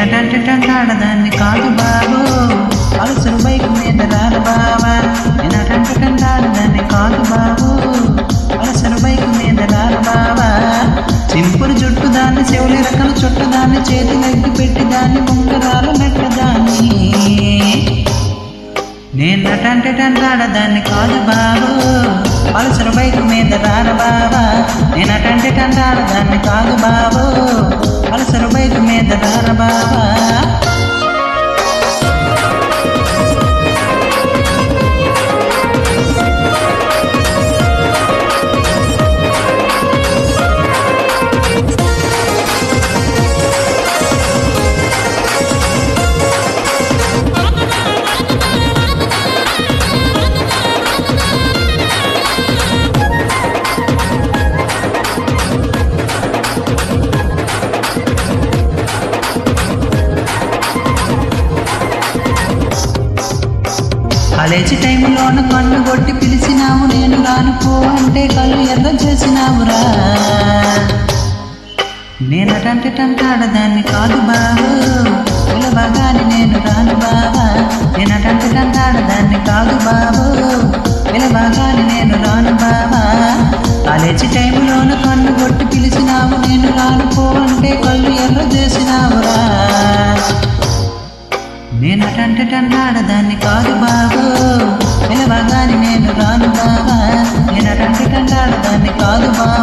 నేనటంటే టంటాడదాన్ని కాదు బాబు, Pulsar bike మీద రాను బావా. నేనటంటే టంటాడదాన్ని కాదు బాబు, పల్సర్ బైక్ మీద రాను బావా. సింపుల్ జుట్టు దాన్ని, చెవుల రకల చుట్టు దాన్ని, చేతి లెగ్గి పెట్టి దాన్ని, ముంగరాలు మెట్టదాన్ని. నేనటంటే టంటాడదాన్ని కాదు బాబు, పల్సర్ బైక్ మీద రాను బావా. నేనటంటే టంటాడదాన్ని కాదు బాబు, పల్సర్ బైక్ మీద రాను బావా. కాలేజీ టైంలోన కన్ను కొట్టి పిలిచినావు, నేను రాను పో అంటే కళ్ళు ఎర్ర చేసినావురా. నేనటంటే టంటాడదాన్ని కాదు బాబు, పిలవగాని నేను రాను బావా. నేనటంటే టంటాడదాన్ని కాదు బాబు, పిలవగాని నేను రాను బావా. కాలేజీ టైంలోన కన్ను కొట్టి పిలిచినావు, నేను రాను పో అంటే కళ్ళు ఎర్ర చేసినావురా. నేనటంటే టంటాడదాన్ని కాదు బాబు, పిలవగాని నేను రాను బావా. నేనటంటే టంటాడదాన్ని కాదు బాబు.